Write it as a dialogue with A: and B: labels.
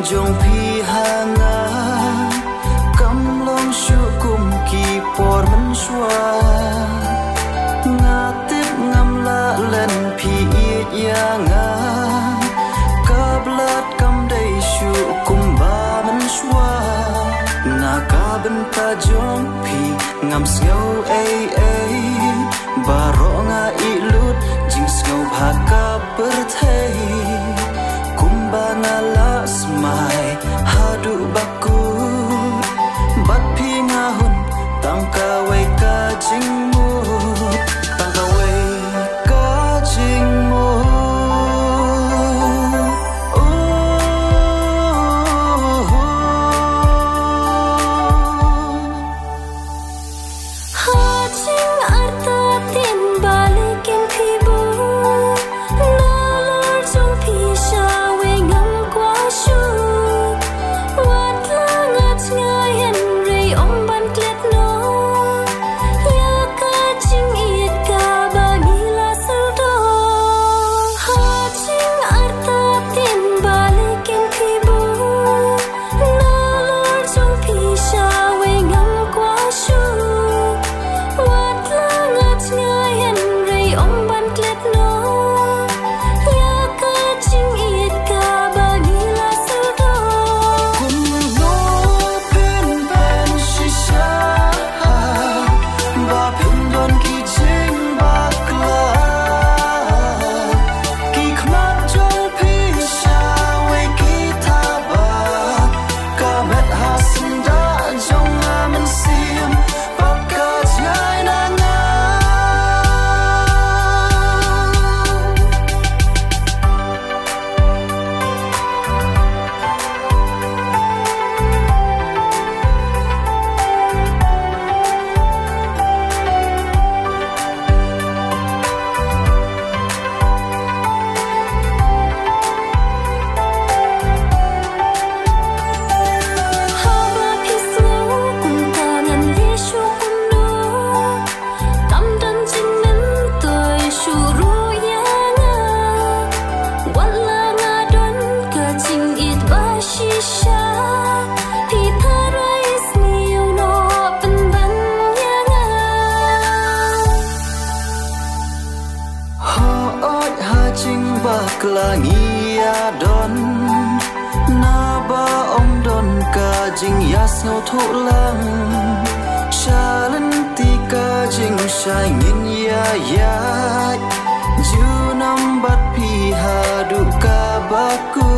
A: Jong pihana kam long syukum ki por men shwa ngatip ngam la len pi yanga kablat kam dai syukum ba men shwa na ka ben ta jong pi ngam sngau ai baronga ilut jing sngau bhaka perthai kumbana las mai hadu bakut bat pi ngahun tangka wei ka jingmu tangka wei ka jingmu
B: Hajing arta tin balikin pibu nalor jong pisha we ngam kwa shu wat langat ngayan rei om ban klet no ya ka jing it ka bagila saldo hajing arta tin balikin pibu nalor jong pisha we ngam kwa shu wat langat ngayan rei om ban klet no ya ka jing it ka bagila saldo
A: kum no pen pen shisha ba pen don ki jing bakla ki khmat jong pi sha we ki tha ba ka met hasda jong aman sim pak ka jai na nga
B: Haba pislo kum tangan Yesu kuno kam dan jingmen toy shuru yanga wala ngadon ka jing it bashisha pitarais niu no penban yanga
A: ho oi ha jing bakla ngia don na ba om don ka jing yas ngau tho lang shalan ti ka jing shai ngin ya ju nam bat pi ha du ka baku